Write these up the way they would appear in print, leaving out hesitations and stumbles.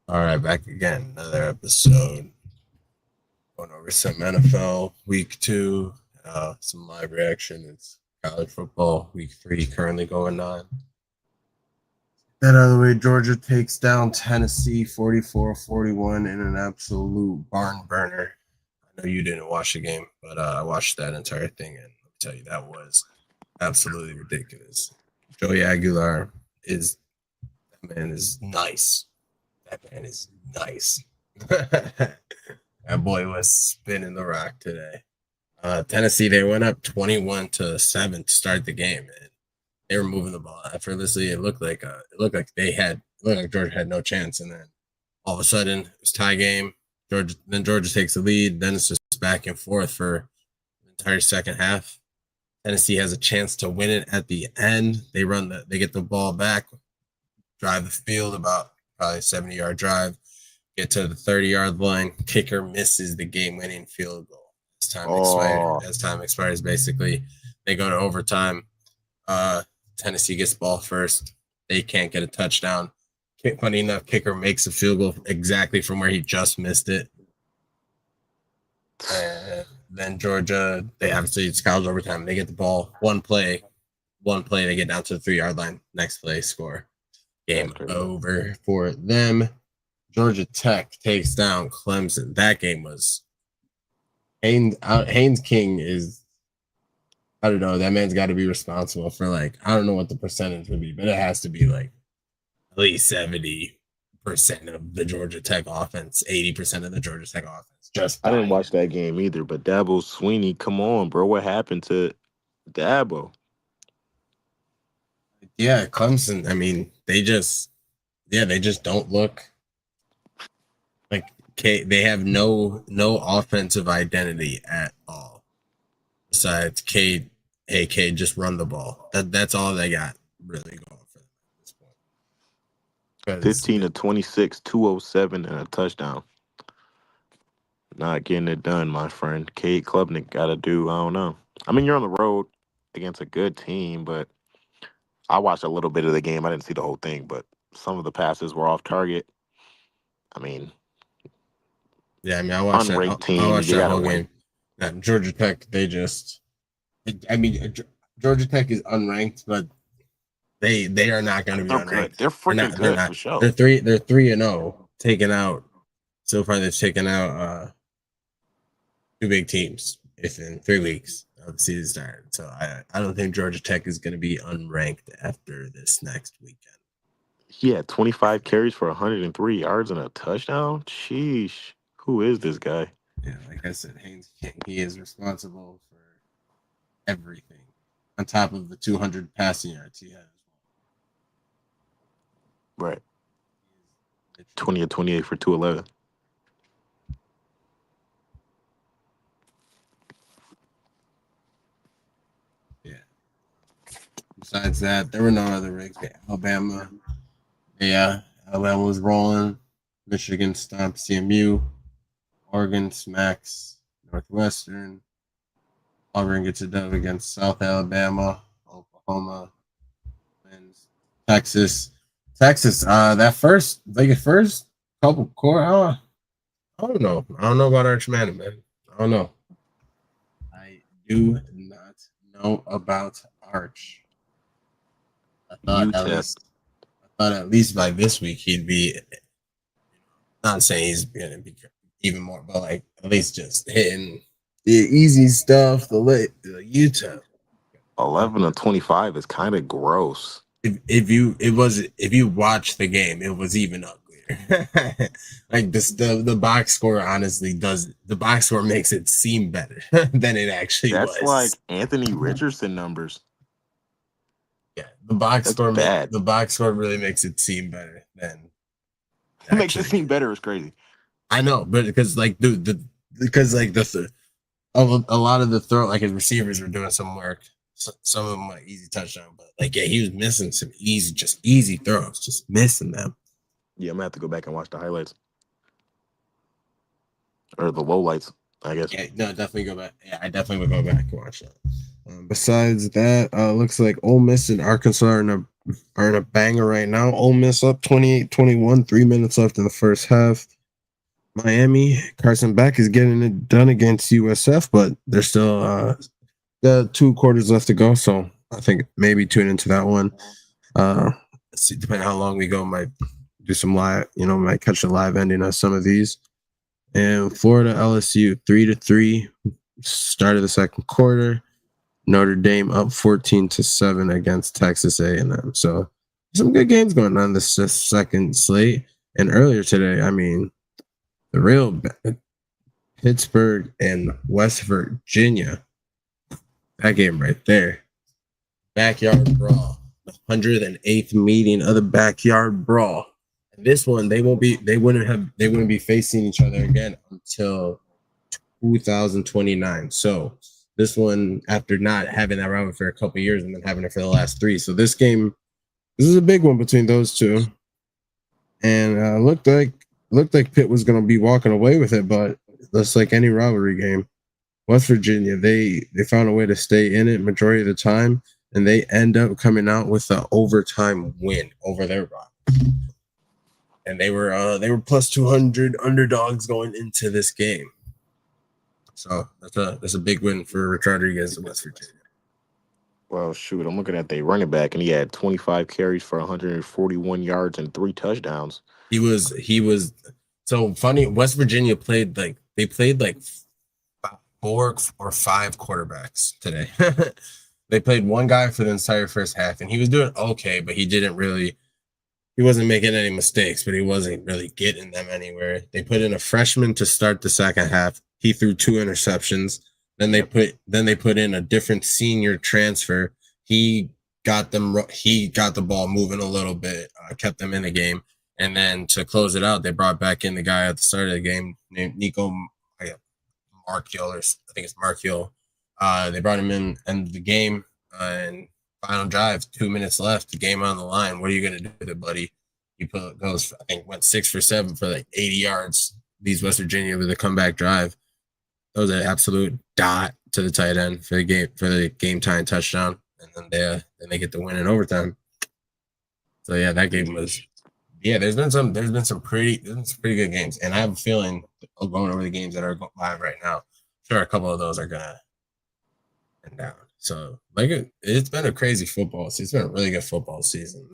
All right, back again. Another episode. Going over some NFL week 2, some live reaction. It's college football week 3 currently going on. That out of the way, Georgia takes down Tennessee 44-41 in an absolute barn burner. I know you didn't watch the game, but I watched that entire thing, and I'll tell you that was absolutely ridiculous. Joey Aguilar is that man is nice. That man is nice. That boy was spinning the rock today. Tennessee, they went up 21-7 to start the game, and they were moving the ball effortlessly. It looked like Georgia had no chance, and then all of a sudden it was tie game. Georgia takes the lead. Then it's just back and forth for the entire second half. Tennessee has a chance to win it at the end. They get the ball back, drive the field about probably a 70-yard drive, get to the 30-yard line. Kicker misses the game-winning field goal. As time expires, basically, they go to overtime. Tennessee gets the ball first. They can't get a touchdown. Funny enough, kicker makes a field goal exactly from where he just missed it. And then Georgia, it's college overtime. They get the ball, one play, they get down to the 3-yard line. Next play, score. Game over for them. Georgia Tech takes down Clemson. That game was Haynes King is, I don't know, that man's got to be responsible for I don't know what the percentage would be, but it has to be at least 70% of the Georgia Tech offense, 80% of the Georgia Tech offense. I didn't watch that game either, but Dabo Swinney, come on, bro. What happened to Dabo? Yeah, Clemson, I mean, they just don't look like they have no offensive identity at all. Besides Cade, hey Cade, just run the ball. That's all they got really going for them at this point. 15-26, 207, and a touchdown. Not getting it done, my friend. Cade Klubnik got to do, I don't know. I mean, you're on the road against a good team, but I watched a little bit of the game. I didn't see the whole thing, but some of the passes were off target. I mean, yeah, I mean, I watched that whole game. Yeah, Georgia Tech, Georgia Tech is unranked, but they are not going to be unranked. They're freaking good for sure. They're 3-0, taking out. So far, they've taken out 2 big teams in 3 weeks of the season started. So I don't think Georgia Tech is going to be unranked after this next weekend. Yeah, 25 carries for 103 yards and a touchdown. Sheesh. Who is this guy? Yeah, like I said, Haynes King, he is responsible for everything on top of the 200 passing yards he has. Right. 20-28 for 211. Yeah. Besides that, there were no other rigs. Alabama. Yeah, Alabama was rolling. Michigan stomped CMU. Oregon smacks Northwestern. Auburn gets a dub against South Alabama. Oklahoma wins. Texas, that first couple core. I don't know. I don't know about Arch Manning, man. I don't know. I do not know about Arch. I thought at least by this week he'd be. Not saying he's gonna be even more, but at least just hitting the easy stuff. The Utah 11-25 is kind of gross. If you watch the game, it was even uglier. The box score honestly the box score makes it seem better than it actually was. That's like Anthony Richardson numbers. Yeah, the box score bad. The box score really makes it seem better than. It makes it seem better is crazy. I know, but because a lot of the throw, his receivers were doing some work. Some of them easy touchdown, but he was missing some easy throws, just missing them. Yeah, I'm gonna have to go back and watch the highlights or the lowlights, I guess. Yeah, no, definitely go back. Yeah, I definitely would go back and watch that. Besides that, looks like Ole Miss and Arkansas are are in a banger right now. Ole Miss up 28-21, 3 minutes left in the first half. Miami, Carson Beck is getting it done against USF, but they're still got 2 quarters left to go. So I think maybe tune into that one. Let's see, depending how long we go, might do some live, might catch a live ending on some of these. And Florida LSU 3-3, start of the second quarter. Notre Dame up 14-7 against Texas A&M. So some good games going on this second slate. And earlier today, I mean, the real Pittsburgh and West Virginia, that game right there, backyard brawl, the 108th meeting of the backyard brawl. And this one, they wouldn't be facing each other again until 2029. So this one, after not having that rivalry for a couple of years and then having it for the last 3, so this is a big one between those two, and looked like Pitt was going to be walking away with it, but just like any rivalry game, West Virginia, they found a way to stay in it majority of the time, and they end up coming out with an overtime win over their rival. And they were plus 200 underdogs going into this game. So that's a big win for Rich Rodriguez in West Virginia. Well, shoot, I'm looking at the running back, and he had 25 carries for 141 yards and 3 touchdowns. He was so funny. West Virginia played like 4 or 5 quarterbacks today. They played one guy for the entire first half, and he was doing okay, but he wasn't making any mistakes, but he wasn't really getting them anywhere. They put in a freshman to start the second half. He threw 2 interceptions. Then they put in a different senior transfer. He got the ball moving a little bit, kept them in the game. And then to close it out, they brought back in the guy at the start of the game named Nico Markiel, or I think it's Markiel. They brought him in the game, and final drive, 2 minutes left, the game on the line. What are you going to do with it, buddy? He went 6 for 7 for like 80 yards. These West Virginia with a comeback drive. That was an absolute dot to the tight end for the game time touchdown, and then they get the win in overtime. So yeah, that game was. Yeah, there's been some pretty good games, and I have a feeling going over the games that are live right now. Sure, a couple of those are gonna end down. So it's been a crazy football season. It's been a really good football season.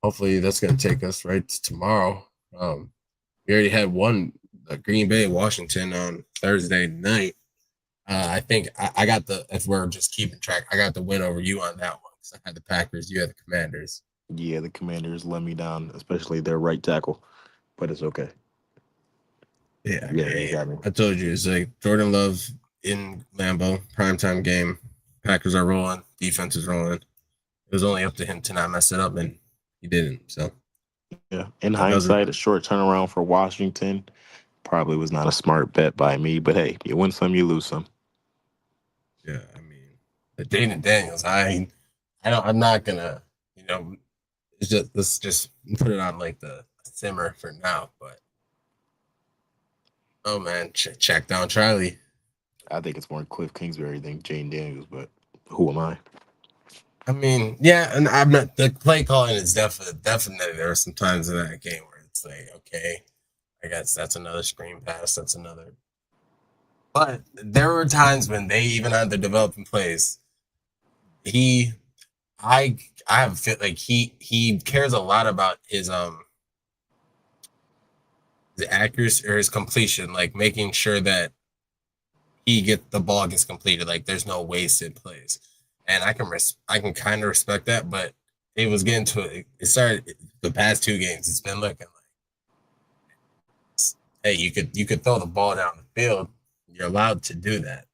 Hopefully that's gonna take us right to tomorrow. We already had one, Green Bay, Washington on Thursday night. I think I got if we're just keeping track, I got the win over you on that one because I had the Packers, you had the Commanders. Yeah, the Commanders let me down, especially their right tackle, but it's okay. Yeah. I told you, it's like Jordan Love in Lambeau, primetime game. Packers are rolling, defense is rolling. It was only up to him to not mess it up, and he didn't. So yeah, in hindsight, a short turnaround for Washington probably was not a smart bet by me. But hey, you win some, you lose some. Yeah, I mean, the Dayton Daniels, I'm not gonna, let's just put it on like the simmer for now. But oh man, check down Charlie. I think it's more Cliff Kingsbury than Jane Daniels, but who am I? I mean, yeah, and I'm not. The play calling is definitely. There are some times in that game where it's like, okay, I guess that's another screen pass. That's another. But there were times when they even had the developing plays. I have a feel like he cares a lot about his the accuracy or his completion, like making sure that the ball gets completed. Like there's no wasted plays, and I can kind of respect that. But it was getting to it. It started the past 2 games. It's been looking like, hey, you could throw the ball down the field. You're allowed to do that,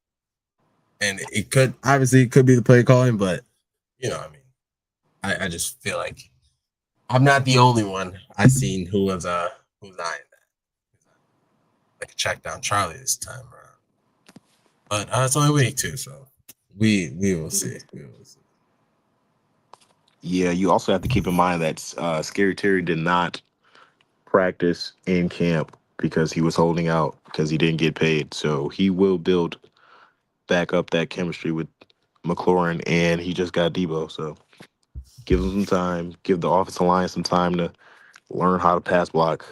and it could be the play calling, but I mean, I just feel like I'm not the only one I've seen who's eyeing that. Like a check down Charlie this time around. But it's only week 2, so we will see. Yeah, you also have to keep in mind that Scary Terry did not practice in camp because he was holding out because he didn't get paid. So he will build back up that chemistry with McLaurin, and he just got Debo. So Give them some time. Give the offensive line some time to learn how to pass block,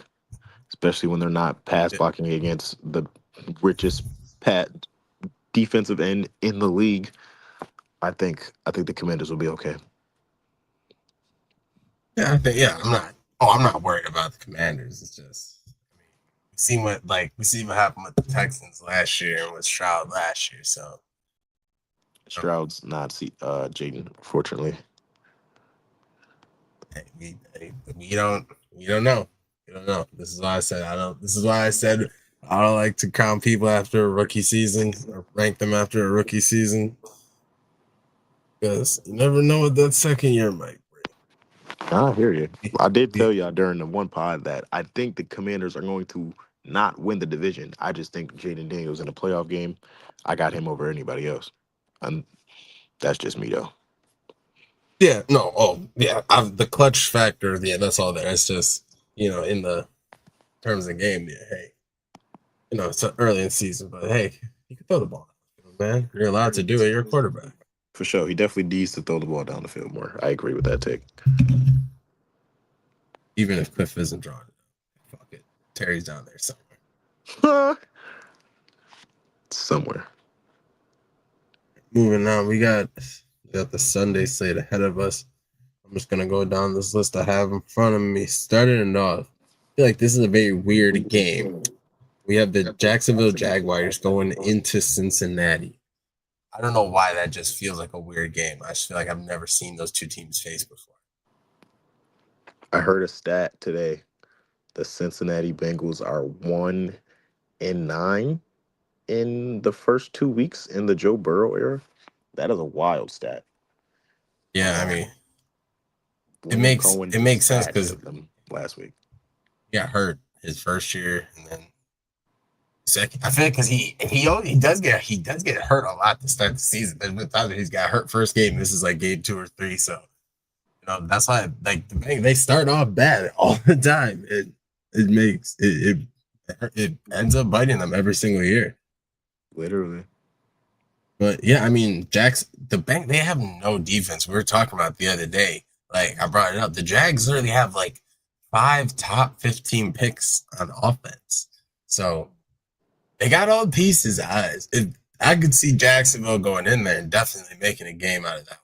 especially when they're not pass Yeah, blocking against the richest pat defensive end in the league. I think the Commanders will be okay. yeah, I think yeah. I'm not. Oh, I'm not worried about the Commanders. It's just we see what happened with the Texans last year and with Stroud last year. So um, Stroud's not Jaden, unfortunately. hey, we don't know. We don't know. This is why I said I don't. This is why I said I don't like to count people after a rookie season or rank them after a rookie season because you never know what that second year might I hear you. bring. I did The- tell y'all during the one pod that I think the Commanders are going to not win the division. I just think Jaden Daniels in a playoff game, I got him over anybody else. And that's just me though. Yeah, no, oh yeah, the clutch factor. Yeah, that's all there. It's just in the terms of the game. Yeah, hey, it's early in the season, but hey, you can throw the ball, man. You're allowed to do it. You're a quarterback. For sure. He definitely needs to throw the ball down the field more. I agree with that take. Even if Cliff isn't drawing it, fuck it. Terry's down there somewhere. Somewhere. Moving on, we got the Sunday slate ahead of us. I'm just gonna go down this list I have in front of me. Starting it off, I feel like this is a very weird game. We have the Jacksonville Jaguars going into Cincinnati. I don't know why that just feels like a weird game. I just feel like I've never seen those two teams face before. I heard a stat today. The Cincinnati Bengals are 1-9 in the first 2 weeks in the Joe Burrow era. That is a wild stat. Yeah, I Um, mean, it Liam makes Cohen it makes sense because smashed them last week. he got hurt his first year and then second. I feel like because he does get hurt a lot to start the season. There's been times where he's got hurt first game. This is like game 2 or 3. So that's why like they start off bad all the time. It makes it ends up biting them every single year. Literally. But yeah, I mean, the bank they have no defense. We were talking about the other day. Like I brought it up. The Jags literally have like 5 top 15 picks on offense. So they got all the pieces. I could see Jacksonville going in there and definitely making a game out of that.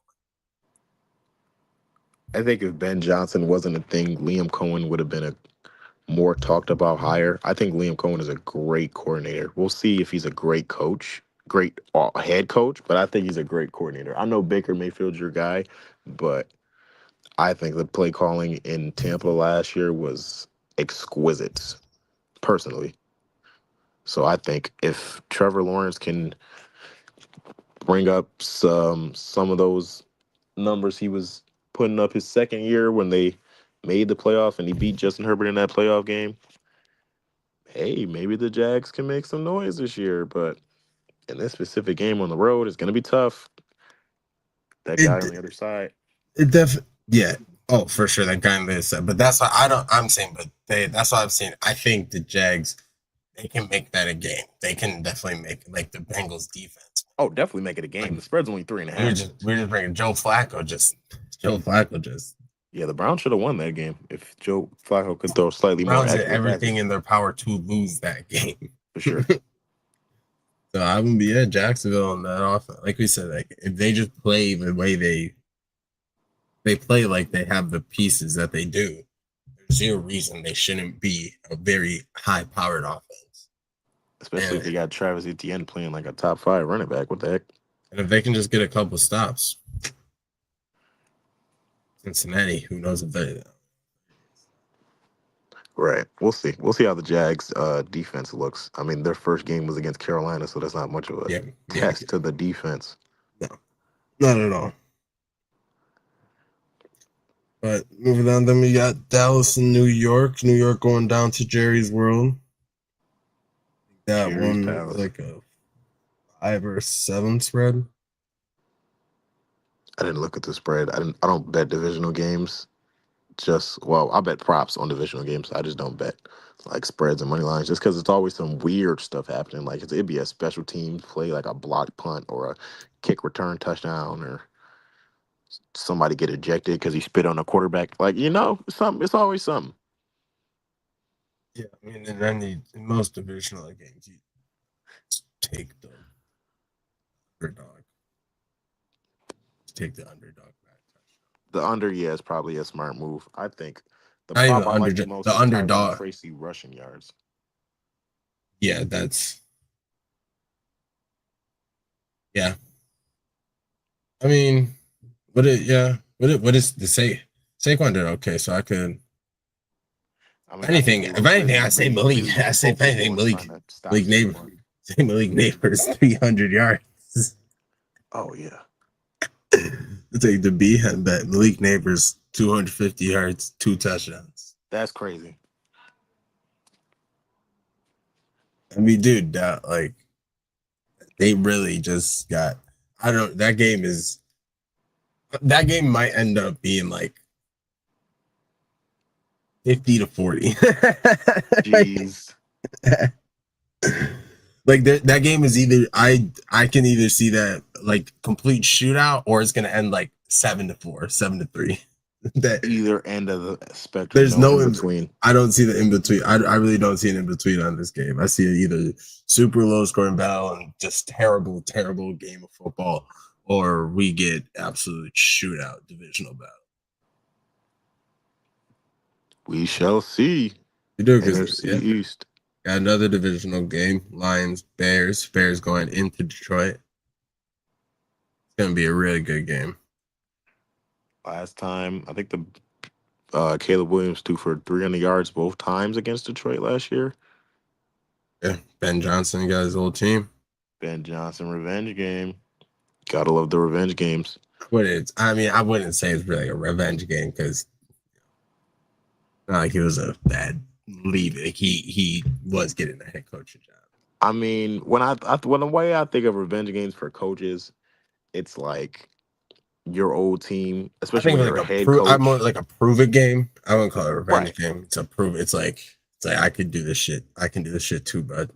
I think if Ben Johnson wasn't a thing, Liam Cohen would have been a more talked about hire. I think Liam Cohen is a great coordinator. We'll see if he's a great coach, great head coach, but I think he's a great coordinator. I know Baker Mayfield's your guy, but I think the play calling in Tampa last year was exquisite, personally. So I think if Trevor Lawrence can bring up some of those numbers he was putting up his second year when they made the playoff and he beat Justin Herbert in that playoff game, hey, maybe the Jags can make some noise this year. But in this specific game on the road, it's going to be tough. That guy on It the other side. it definitely yeah. Oh, for sure that guy made it. But that's why I don't. I'm saying, but that's why I'm saying. I think the Jags they can make that a game. They can definitely make like the Bengals defense. Oh, definitely make it a game. Like The spread's only 3.5. we're just bringing Joe Flacco just Yeah, the Browns should have won that game if Joe Flacco could throw slightly more Browns did accurate everything passes. in their power to lose that game. For sure. So I would be at Jacksonville on that offense. Like we said, like if they just play the way they play, like they have the pieces that they do, there's zero reason they shouldn't be a very high powered offense. Especially if And they got Travis Etienne playing like a top 5 running back. What the heck? and if they can just get a couple stops, Cincinnati, who knows if they Right. We'll see. We'll see how the Jags defense looks. I mean, their first game was against Carolina, so that's not much of a yeah, yeah, test to the defense. no, not at all. But moving on, then we got Dallas and New York. New York going down to Jerry's World. That Jerry's one Palace. like a 5 or 7 spread. I didn't look at the spread. I don't bet divisional games. Well, I bet props on divisional games. I just don't bet like spreads and money lines just because it's always some weird stuff happening. Like it'd be a special team play, like a block punt or a kick return touchdown or somebody get ejected because he spit on a quarterback. Like, something. It's always something. Yeah, I mean, in in most divisional games, you take the underdog. Take the underdog back. The under, yeah, is probably a smart move. I think the Not even prop I like the most the is Tyrone underdog. Tracy rushing yards. Yeah, that's yeah. I mean, what is the say? Saquon did okay, so I could I mean, I think anything. he If looked good anything, in I the say league. Malik. His I say if focus anything, was trying to stop Malik neighbor. Saquon. Say Malik neighbors 300 yards. Oh yeah, I'll take the B and bet Malik neighbors 250 yards, 2 touchdowns. that's crazy. I mean, dude, that like they really just got. I don't. That game might end up being like 50-40. Jeez. Like that game is either I can either see that like complete shootout or it's gonna end like 7-4, 7-3. That Either end of the spectrum, there's no no in between. I don't see the in between. I really don't see an in between on this game. I see it either super low scoring battle and just terrible, terrible game of football, or we get absolute shootout divisional battle. We shall see. You do because NFC yeah, East. got another divisional game. Lions, Bears. Bears going into Detroit. It's gonna be a really good game. Last time, I think the Caleb Williams threw for 300 yards both times against Detroit last year. Yeah, Ben Johnson got his old team. Ben Johnson revenge game. Gotta love the revenge games. I wouldn't say it's really a revenge game because not like he was a bad lead. Like he was getting a head coaching job. I mean, when the way I think of revenge games for coaches, it's like your old team, I especially think when of you're like a a head prove. I'm more coach. like a prove it game. I wouldn't call it a revenge Right. game. It's a prove. It's like I could do this shit. I can do this shit too, bud.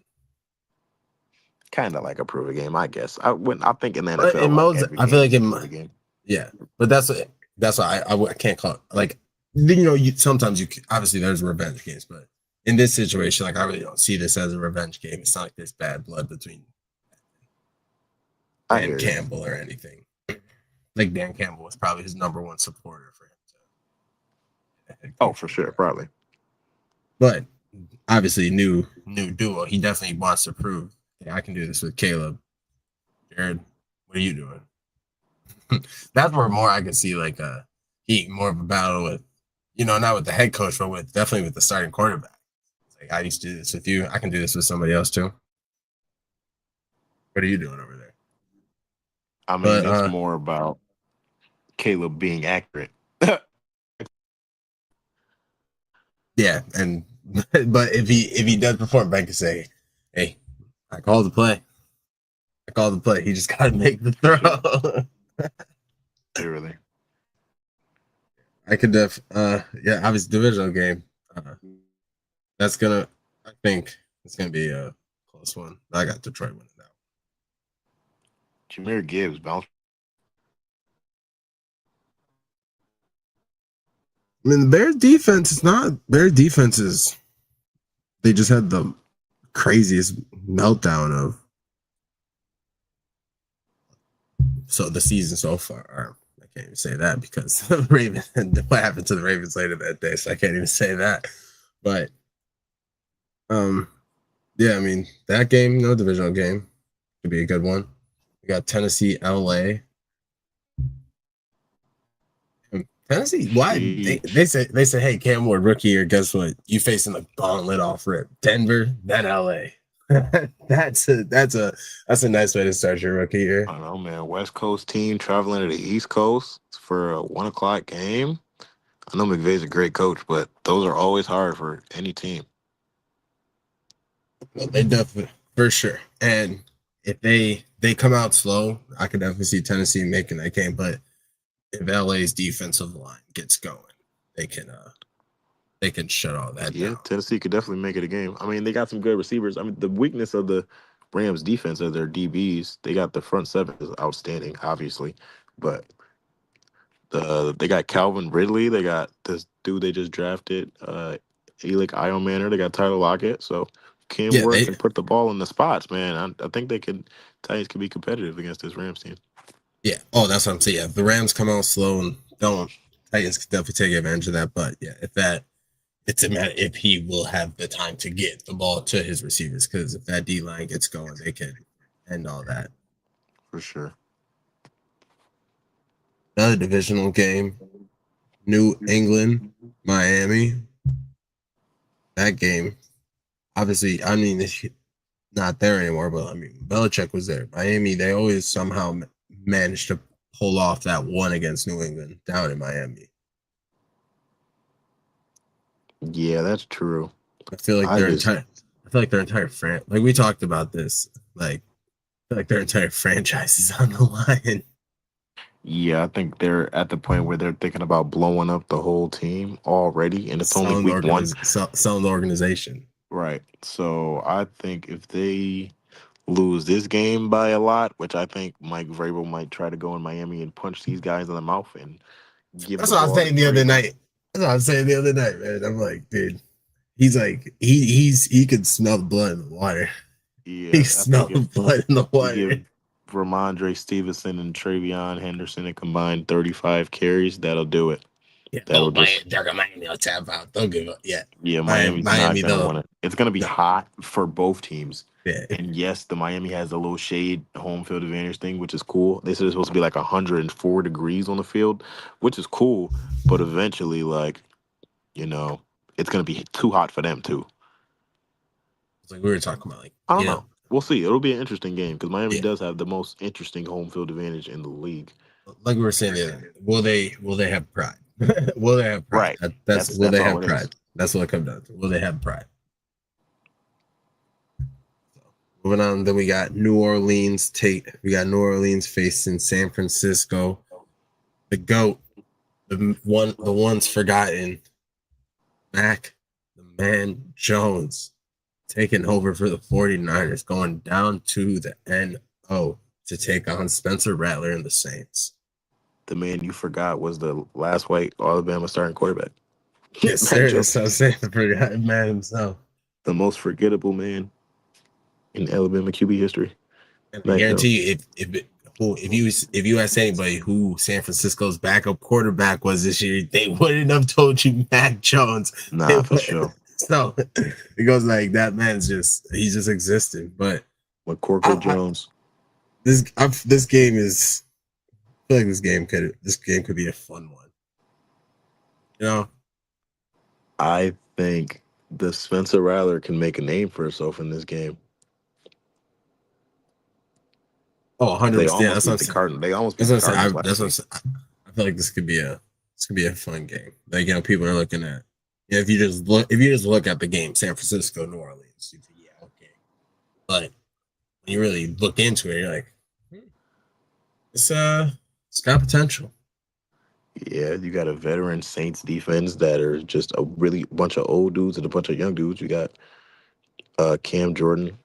Kind of like a prove it game, I guess. I think in the But NFL, in like most, every I feel game like is a prove it game. yeah. But that's why I can't call it like sometimes obviously there's revenge games, but in this situation, like I really don't see this as a revenge game. It's not like there's bad blood between I Dan hear you. Campbell or anything. Like Dan Campbell was probably his number one supporter for him Oh, for sure, probably. But obviously, new duo. He definitely wants to prove, hey, I can do this with Caleb. Jared, what are you doing? That's where more I can see like more of a battle with, not with the head coach, but with definitely with the starting quarterback. It's like I used to do this with you. I can do this with somebody else too. What are you doing over there? I mean, But it's more about Caleb being accurate. yeah, and but if he does perform, Ben can say, hey, I called the play. I called the play. He just got to make the throw. Literally. I could yeah, obviously divisional game. That's I think it's gonna be a close one. I got Detroit winning that. Jameer Gibbs bounced. I mean, the Bears defense is not Bears defenses. They just had the craziest meltdown of the season so far. I can't even say that because the Ravens what happened to the Ravens later that day, so I can't even say that. But yeah, I mean that game, no divisional game, could be a good one. We got Tennessee, LA. Tennessee, why they said, hey, Cam Ward, rookie year, guess what? You facing the gauntlet off rip. Denver, then LA. that's a nice way to start your rookie year. I don't know, man. West Coast team traveling to the East Coast for a 1:00 game. I know McVay's a great coach, but those are always hard for any team. Well, they definitely for sure. And if they come out slow, I could definitely see Tennessee making that game. But if LA's defensive line gets going, they can shut all that Yeah, down. Tennessee could definitely make it a game. I mean, they got some good receivers. I mean, the weakness of the Rams defense are their DBs. They got the front seven is outstanding, obviously, but They got Calvin Ridley. They got this dude they just drafted, Elic Iomanner. They got Tyler Lockett. So can Yeah, work and put the ball in the spots, man. I think they could. Titans can be competitive against this Rams team. yeah. Oh, that's what I'm saying. Yeah, if the Rams come out slow and don't, Titans can definitely take advantage of that. But yeah, it's a matter if he will have the time to get the ball to his receivers. Because if that D line gets going, they can end all that. For sure. Another divisional game: New England, Miami. That game, obviously, I mean, it's not there anymore. But I mean, Belichick was there. Miami, they always somehow managed to pull off that one against New England down in Miami. Yeah, that's true. I feel like I their just entire I feel like their entire like we talked about this. Like I feel like their entire franchise is on the line. Yeah, I think they're at the point where they're thinking about blowing up the whole team already, and it's only week one. Selling the organization. Right. So I think if they lose this game by a lot, which I think Mike Vrabel might try to go in Miami and punch these guys in the mouth and give That's the what I was ball to saying the other Vrabel. night. That's what I was saying the other night, man. I'm like, dude, he's like he could smell the blood in the water. He Yeah, I think smelled the if blood in the you water. give Ramondre Stevenson and Travion Henderson a combined 35 carries, that'll do it. Yeah. That'll Oh, just Miami will tap out. Don't give up. Yeah. Yeah, Miami's not Miami gonna though. want it. It's gonna be No. hot for both teams. Yeah. And yes, the Miami has a little shade home field advantage thing, which is cool. They said it's supposed to be like 104 degrees on the field, which is cool. But eventually, like, you know, it's gonna be too hot for them too. It's like we were talking about, like, I don't know. We'll see. It'll be an interesting game because Miami yeah, does have the most interesting home field advantage in the league. like we were saying the other night, will they have pride? Will they have pride? Right. That's That's will that's they all have it is. pride? That's what it comes down to. Will they have pride? So, moving on, then we got New Orleans. We got New Orleans facing San Francisco. The goat, the one's forgotten. Mac, the man Jones, taking over for the 49ers, going down to the NO to take on Spencer Rattler and the Saints. The man you forgot was the last white Alabama starting quarterback. Yes, Mac sir. That's Jones, what I'm saying. The forgotten man himself. the most forgettable man in Alabama QB history. And I Mac Jones. guarantee you, if you ask anybody who San Francisco's backup quarterback was this year, they wouldn't have told you Mac Jones. Nah, for sure. So it goes like that man's he's just existing. But McCorkle Jones. this game is I feel like this game could be a fun one. You know? I think the Spencer Rattler can make a name for herself in this game. Oh, 100%. Almost beat the Cardinals. They almost beat That's the what I'm Cardinals saying. last week. I feel like this could be a fun game. Like, people are looking at, if you just look at the game, San Francisco, New Orleans, you think, yeah, okay. But when you really look into it, you're like, it's got potential. Yeah, you got a veteran Saints defense that are just a really bunch of old dudes and a bunch of young dudes. You got Cam Jordan,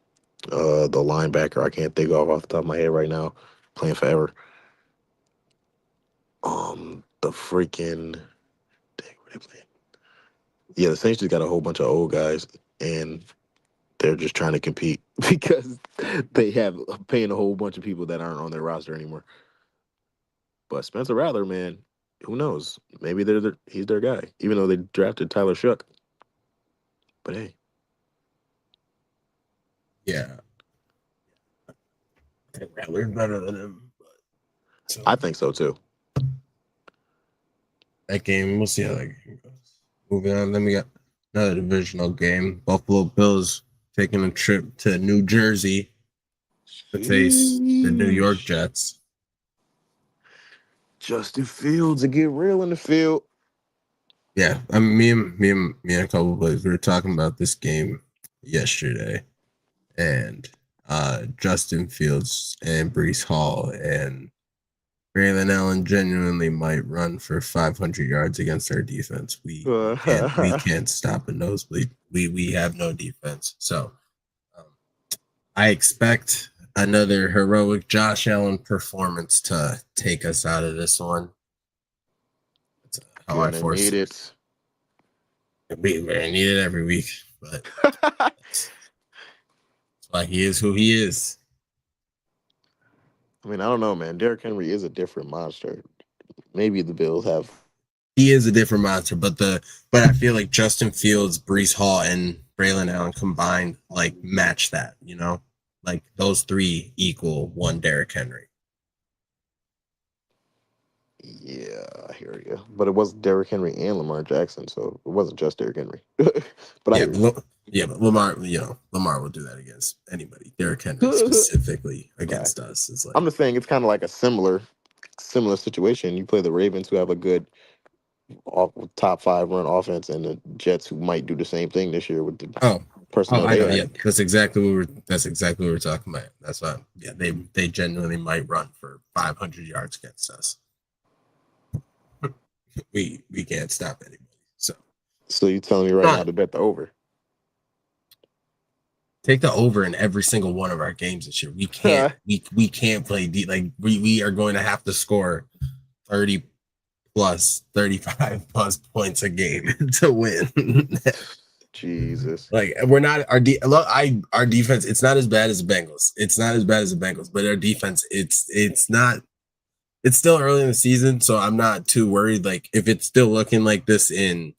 the linebacker. I can't think off the top of my head right now, playing forever. The freaking dang, where they playing? Yeah, the Saints just got a whole bunch of old guys, and they're just trying to compete because they have paying a whole bunch of people that aren't on their roster anymore. But Spencer Rattler, man, who knows? Maybe he's their guy, even though they drafted Tyler Shook. But hey, Yeah, I think Rattler's better than him. But so I think so too. that game, we'll see how that game goes. Moving on, then we got another divisional game. Buffalo Bills taking a trip to New Jersey to face the New York Sheesh. Jets. Justin Fields to get real in the field. Yeah, I mean, me and a couple of players, we were talking about this game yesterday, and Justin Fields and Brees Hall and Braylon Allen genuinely might run for 500 yards against our defense. We can't stop a nosebleed. We have no defense, so um, I expect another heroic Josh Allen performance to take us out of this one. how I Gonna force need it. it. We need it every week, but that's why he is who he is. I mean, I don't know, man. Derrick Henry is a different monster. Maybe the Bills have. He is a different monster, but I feel like Justin Fields, Brees Hall, and Braylon Allen combined like match that. Like those three equal one Derrick Henry. Yeah, I hear you. But it was Derrick Henry and Lamar Jackson, so it wasn't just Derrick Henry. But I Yeah, hear you. but Lamar, Lamar will do that against anybody. Derrick Henry specifically Right. against us is I'm like, just saying it's kind of like a similar situation. You play the Ravens, who have a good top five run offense, and the Jets, who might do the same thing this year with the oh, personnel I they know. Yeah, have. that's exactly what we're talking about. That's why. Yeah, they genuinely might run for 500 yards against us. We can't stop anybody. So So you telling me right now not to bet the over? take the over in every single one of our games this year. We can't we can't play deep. Like we are going to have to score 30 plus 35 plus points a game to win. Jesus. Like we're not our defense. It's not as bad as the Bengals. It's not as bad as the Bengals, but our defense. It's not. It's still early in the season, so I'm not too worried. Like if it's still looking like this in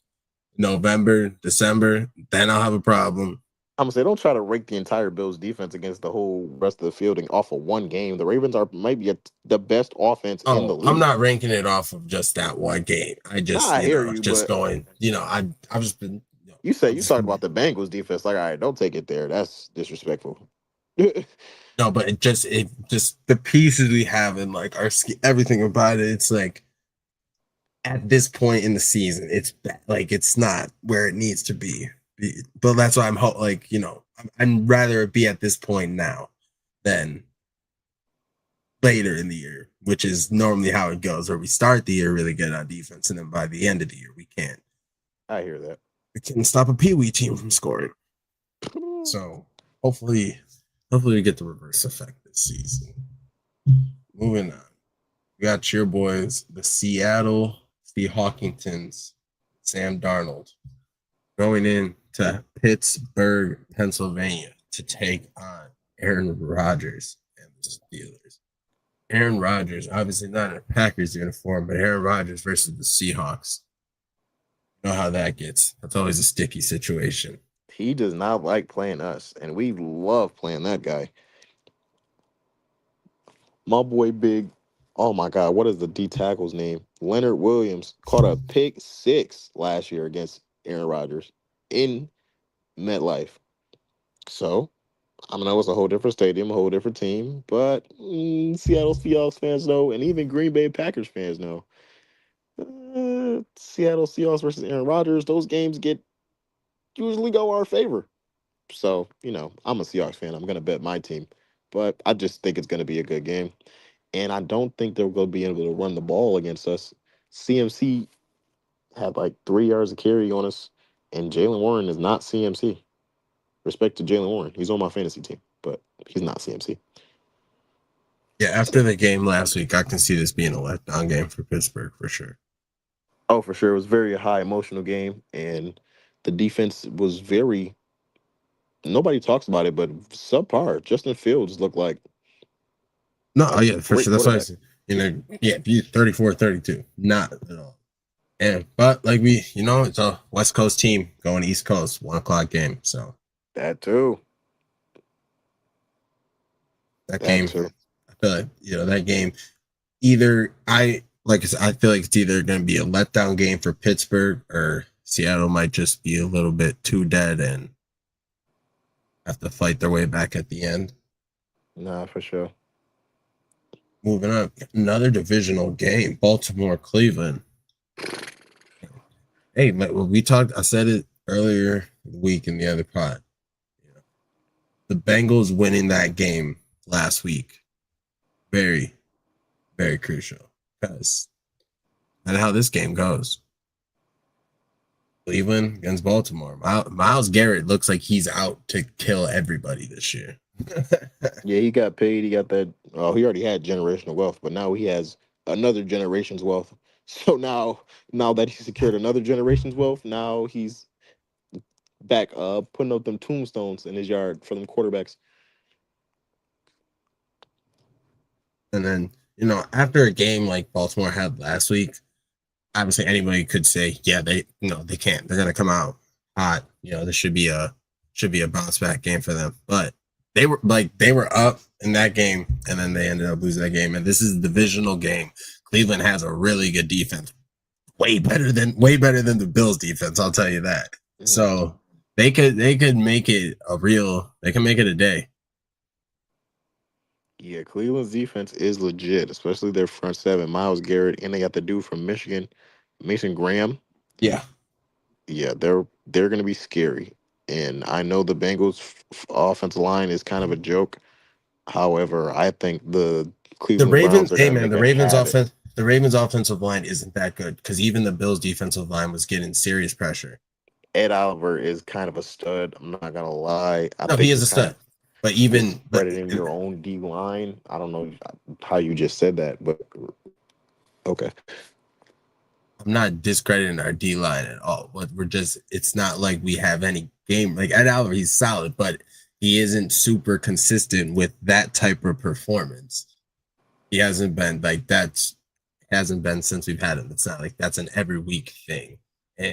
November, December, then I'll have a problem. I'm gonna say don't try to rake the entire Bills defense against the whole rest of the fielding off of one game. The Ravens are might be the best offense in the Oh, I'm league. not ranking it off of just that one game. I Nah, just, I hear you, just but going, I've just been, you talked about the Bengals defense. Like, all right, don't take it there. That's disrespectful. no, but it just the pieces we have and like everything about it. It's like at this point in the season, it's like it's not where it needs to be. But that's why I'm like I'd rather it be at this point now than later in the year, which is normally how it goes, where we start the year really good on defense, and then by the end of the year we can't. I hear that. We can't stop a Pee Wee team from scoring. So hopefully we get the reverse effect this season. Moving on, we got your boys, the Seattle Seahawkingtons, Sam Darnold, going into Pittsburgh, Pennsylvania, to take on Aaron Rodgers and the Steelers. Aaron Rodgers, obviously not in a Packers uniform, but Aaron Rodgers versus the Seahawks. You know how that gets. That's always a sticky situation. He does not like playing us, and we love playing that guy. My boy, big. Oh my God, what is the D tackle's name? Leonard Williams caught a pick six last year against Aaron Rodgers in MetLife. So I mean, that was a whole different stadium, a whole different team. But Seattle Seahawks fans know, and even Green Bay Packers fans know, Seattle Seahawks versus Aaron Rodgers, those games usually go our favor. So, I'm a Seahawks fan. I'm going to bet my team. But I just think it's going to be a good game. And I don't think they're going to be able to run the ball against us. CMC had like 3 yards of carry on us, and Jalen Warren is not CMC. Respect to Jalen Warren. He's on my fantasy team, but he's not CMC. Yeah, after the game last week, I can see this being a letdown game for Pittsburgh for sure. Oh, for sure. It was a very high emotional game, and the defense was very. Nobody talks about it, but subpar. Justin Fields looked like No, a oh yeah, for great sure. That's why I quarterback. said, yeah, 34-32. Not at all. And but like it's a West Coast team going East Coast, 1 o'clock game. So That too. that That game, too. I feel like that game. Either I feel like it's either going to be a letdown game for Pittsburgh or Seattle might just be a little bit too dead and have to fight their way back at the end. Nah, for sure. Moving on, another divisional game, Baltimore Cleveland. Hey, we talked. I said it earlier in the week in the other pod. The Bengals winning that game last week, very, very crucial because that's how this game goes. Cleveland against Baltimore. Myles Garrett looks like he's out to kill everybody this year. Yeah, he got paid. He got that. Oh, he already had generational wealth, but now he has another generation's wealth So now that he secured another generation's wealth, now he's back putting up them tombstones in his yard for them quarterbacks. And then, after a game like Baltimore had last week, obviously anybody could say, yeah, they can't. They're gonna come out hot. This should be a bounce back game for them. But they were up in that game, and then they ended up losing that game. And this is a divisional game. Cleveland has a really good defense, way better than the Bills defense. I'll tell you that. So they could make it they can make it a day. Yeah, Cleveland's defense is legit, especially their front seven. Miles Garrett, and they got the dude from Michigan, Mason Graham. Yeah. Yeah, they're going to be scary. And I know the Bengals' offensive line is kind of a joke. However, I think the The Cleveland Browns Ravens, are hey going to man, make a habit. the Ravens offensive line isn't that good because even the Bills defensive line was getting serious pressure. Ed Oliver is kind of a stud. I'm not going to lie. I No, he think is you're a kind of stud. But discrediting your own D line. I don't know how you just said that, but okay. I'm not discrediting our D line at all. But it's not like we have any game. Like Ed Oliver, he's solid, but he isn't super consistent with that type of performance. He hasn't been hasn't been since we've had him. It's not like that's an every week thing.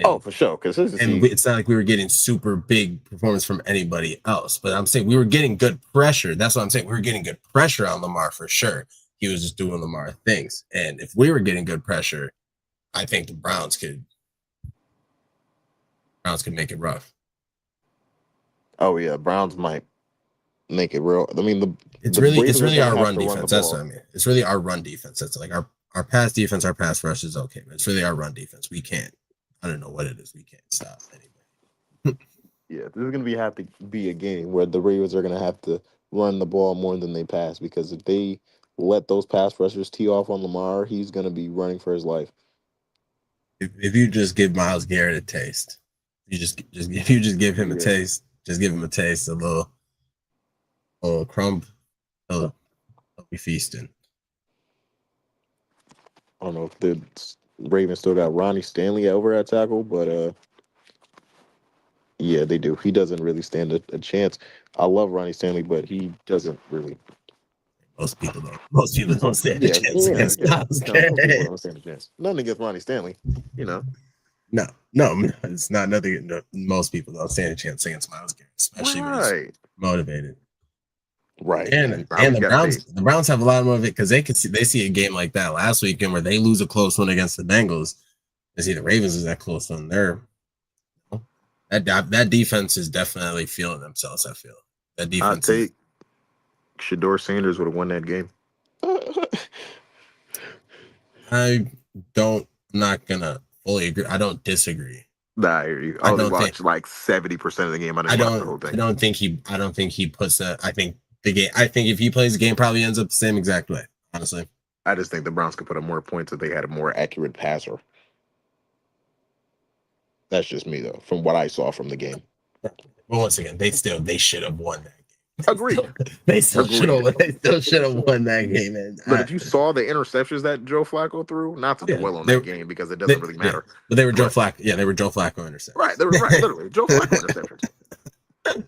Oh, And for sure. it's not like we were getting super big performance from anybody else. But I'm saying we were getting good pressure. That's what I'm saying. We were getting good pressure on Lamar for sure. He was just doing Lamar things. And if we were getting good pressure, I think the Browns could make it rough. Oh yeah, Browns might make it real. I mean, It's the really Ravens are going to our have run to run the defense. That's what ball. I mean. It's really our run defense. That's like our pass defense, our pass rush is okay, but it's really our run defense. We can't. I don't know what it is. We can't stop anybody. Yeah, this is going to have to be a game where the Ravens are going to have to run the ball more than they pass, because if they let those pass rushers tee off on Lamar, he's going to be running for his life. If you just give Miles Garrett a taste, if you just give him a Yeah. taste, just give him a taste, a little crumb, he'll be feasting. I don't know if the Ravens still got Ronnie Stanley over at tackle, but yeah, they do. He doesn't really stand a chance. I love Ronnie Stanley, but he doesn't really. Most people don't. Most people don't stand a Yeah, chance yeah, against yeah. Miles No, most people Garrett. don't stand a chance. Nothing against Ronnie Stanley, you know. No, it's not nothing. No, most people don't stand a chance against Miles Garrett, especially when he's Right. motivated. Right. And Now he's the got Browns, pace. the Browns have a lot of motivation because they see a game like that last weekend where they lose a close one against the Bengals. They see the Ravens is that close one. That defense is definitely feeling themselves. I feel that I defense is. take Shador Sanders would have won that game. I don't. I'm not gonna fully agree. I don't disagree. Nah, I hear you. I I only don't think. watched like 70% of the game. I I didn't watch the don't. whole I thing. don't think he. I don't think he puts that. I think the game. I think if he plays the game, probably ends up the same exact way. Honestly. I just think the Browns could put up more points if they had a more accurate passer. That's just me though, from what I saw from the game. But once again, they should have won that game. Agreed. They still should Agreed. have won that game. And But if you saw the interceptions that Joe Flacco threw, not to dwell on that game because it doesn't really matter. But they were Joe Flacco. Yeah, they were Joe Flacco interceptions. Right, they were right, literally Joe Flacco interceptions.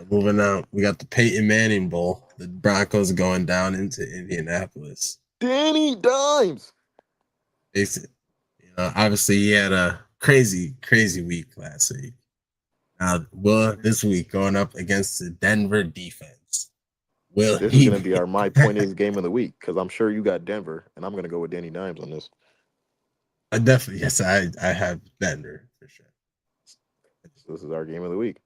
Moving on, we got the Peyton Manning Bowl. The Broncos going down into Indianapolis. Danny Dimes. Obviously he had a crazy week last week. Now, this week going up against the Denver defense. This is going to be my point is game of the week because I'm sure you got Denver, and I'm going to go with Danny Dimes on this. Yes, I have Denver for sure. So this is our game of the week.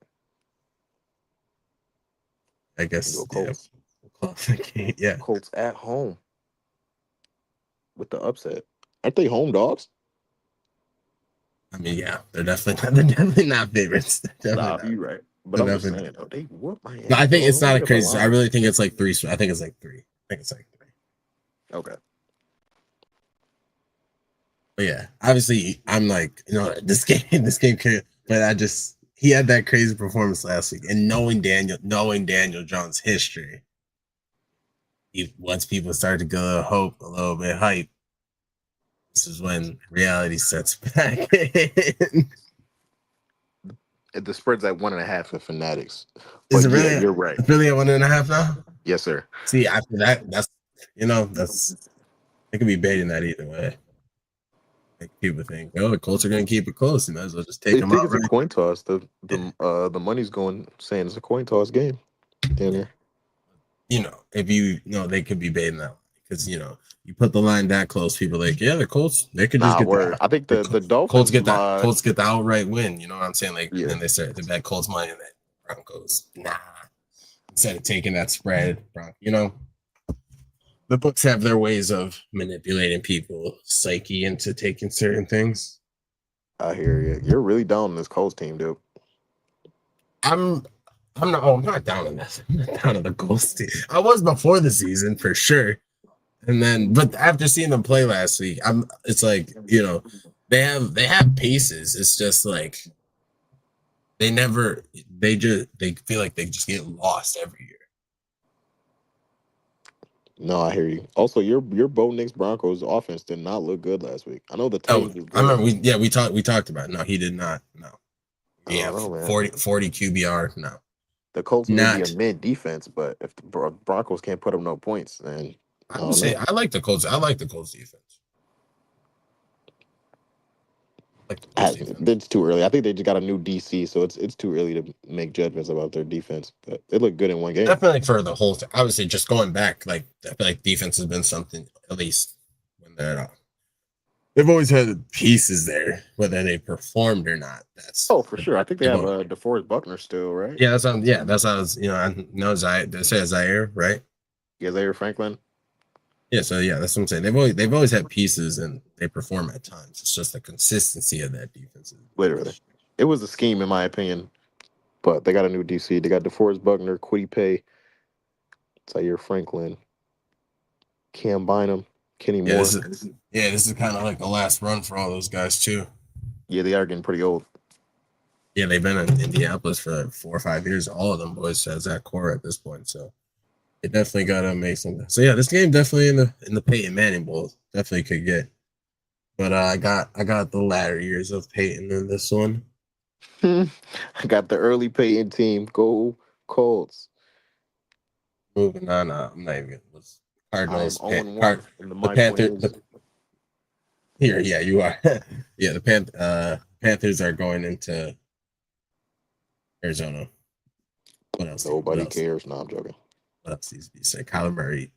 I guess Colts. Yeah. Colts at home with the upset. Aren't they home dogs? I mean, yeah, they're definitely not favorites. Nah, you're right. But I'm just saying, they whoop my ass. No, I think it's not a crazy. I really think it's like 3. I think it's like 3. I think it's like 3. Okay. But yeah, obviously, I'm like, this game could. But he had that crazy performance last week, and knowing Daniel Jones' history, once people start to go a little bit hype, This is when reality sets back in. The spread's at 1.5 for Fanatics. Is But it yeah, really? you're right. It's really at 1.5 now? Yes, sir. See, after that, that's it could be baiting that either way. Like people think, oh, the Colts are going to keep it close. You might as well just take They them think out, it's a right? coin toss. Yeah. The money's going saying it's a coin toss game. Damn near. If they could be baiting that because you put the line that close, people are like, yeah, the Colts, they could just Nah, get word. I think the Colts Dolphins. get that Colts get the outright win. You know what I'm saying? Like, and Yeah, then they start to bet Colts money and then Broncos. Nah, instead of taking that spread, the books have their ways of manipulating people's psyche into taking certain things. I hear you. You're really down on this Colts team, dude. I'm I'm not down on this. I'm not down on the Colts team. I was before the season for sure. And then but after seeing them play last week, it's like, they have pieces. It's just like they feel like they just get lost every year. No, I hear you. Also, your Bo Nix Broncos offense did not look good last week. I know the Oh, Titans was I good. remember we talked about it. No, he did not. No. I Yeah, don't know, man. 40 QBR. No. The Colts may be a Not. mid defense, but if the Broncos can't put up no points, then I I would don't say know. I like the Colts. I like the Colts defense. I like the Colts defense. It's too early. I think they just got a new DC, so it's too early to make judgments about their defense. But they look good in one game. Definitely for the whole thing. I would say just going back, like I feel like defense has been something at least when they've always had pieces there, whether they performed or not. Oh, for sure. I think they they've have always- DeForest Buckner still, right? yeah, that's how I was, I know Zaire, they say Zaire, right? Yeah, Zaire Franklin. Yeah, so yeah, that's what I'm saying. They've always had pieces and they perform at times. It's just the consistency of that defense. Literally, it was a scheme in my opinion. But they got a new DC. They got DeForest Buckner, Quiddy Pay, Zaire Franklin, Cam Bynum, Kenny Yeah, Moore. this is kind of like the last run for all those guys too. Yeah, they are getting pretty old. Yeah, they've been in Indianapolis for like 4 or 5 years. All of them boys has that core at this point. So it definitely gotta make something. So yeah, this game definitely in the Peyton Manning Bowl definitely could get. But I got the latter years of Peyton in this one. I got the early Peyton team. Go Colts. Moving on, I'm not even was I am Cardinals. 0-1 in the The My Point Panther. News. Here, yeah, you are. Yeah, the Panthers are going into Arizona. What else? Nobody cares. No, I'm joking. What else needs to be said? Kyler Murray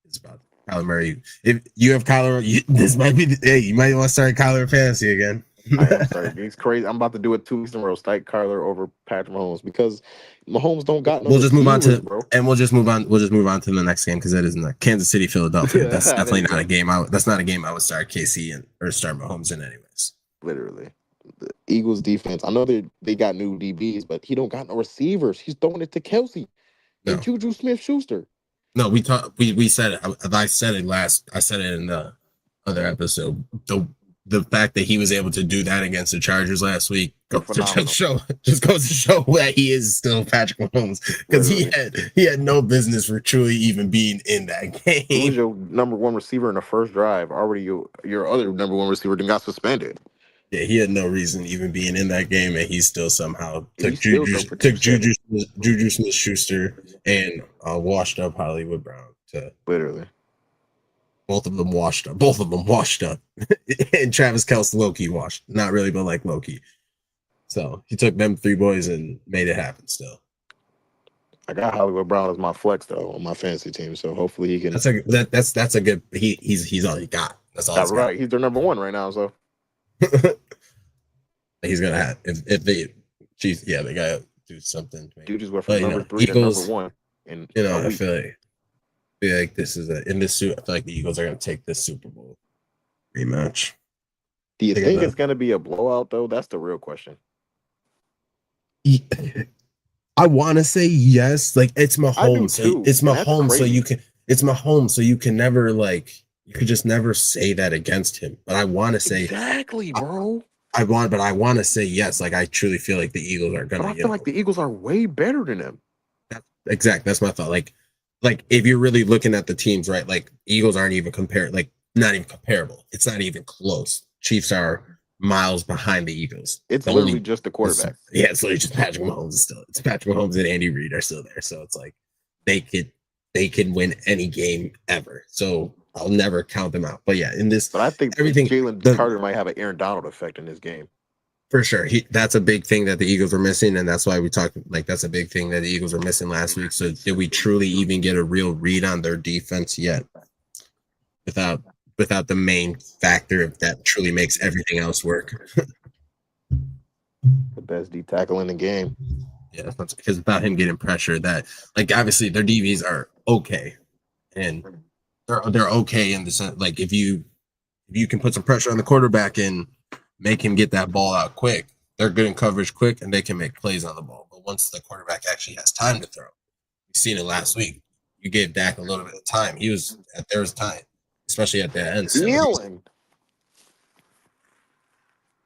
is about Kyler Murray. If you have Kyler, this might be. Hey, you might want to start Kyler fantasy again. I am sorry. It's crazy. I'm about to do it 2 weeks in a row. Stike Kyler over Patrick Mahomes because Mahomes don't got no. We'll just move on receivers, bro. and we'll just move on. We'll just move on to the next game because that is in the Kansas City, Philadelphia. Yeah, That's there definitely you not go. a game. That's not a game I would start KC or start Mahomes in anyways. Literally. The Eagles defense. I know they got new DBs, but he don't got no receivers. He's throwing it to Kelsey and No, Juju Smith-Schuster. no. We said it. I said it last. I said it in the other episode. The fact that he was able to do that against the Chargers last week goes to show that he is still Patrick Mahomes because he had no business for truly even being in that Who was game. your number one receiver in the first drive? Already your other number one receiver then got suspended. Yeah, he had no reason even being in that game, and he still somehow He took still Juju throw for 270. Juju Smith Schuster and washed up Hollywood Brown to Literally. both of them washed up. And Travis Kelce low-key washed. Not really, but like low-key. So he took them 3 boys and made it happen still. I got Hollywood Brown as my flex though on my fantasy team, so hopefully he can. That's a good. He's all he got. That's all. That's right. He's their number one right now, so He's gonna have if they Chiefs. Yeah, they gotta do something. dude just went from number 3 Eagles, to number 1. And I feel like this is in this suit. I feel like the Eagles are gonna take this Super Bowl rematch. Do you think it's gonna be a blowout though? That's the real question. I want to say yes. Like it's Mahomes. It's Mahomes. So you can. It's Mahomes. So you can never you could just never say that against him. But I want to say exactly, bro. I want to say yes. Like I truly feel like the Eagles are gonna. But I feel like the Eagles are way better than them. That's my thought. Like if you're really looking at the teams, right? Like Eagles aren't even compared. Like not even comparable. It's not even close. Chiefs are miles behind the Eagles. It's The literally only just the quarterback. it's literally just Patrick Mahomes is still. It's Patrick Mahomes and Andy Reid are still there. So it's like they could win any game ever. So I'll never count them out. But yeah, in this But I think everything Jalen Carter might have an Aaron Donald effect in this game. for sure. That's a big thing that the Eagles were missing, and that's why we talked. Like that's a big thing that the Eagles were missing last week. So did we truly even get a real read on their defense yet? Without the main factor that truly makes everything else work. The best D tackle in the game. Yeah, because without him getting pressure, that like obviously their DVs are okay, and they're okay in the sense like if you can put some pressure on the quarterback and make him get that ball out quick, they're good in coverage quick and they can make plays on the ball. But once the quarterback actually has time to throw, we've seen it last week. You gave Dak a little bit of time. He was there was time, especially at the end. Feeling.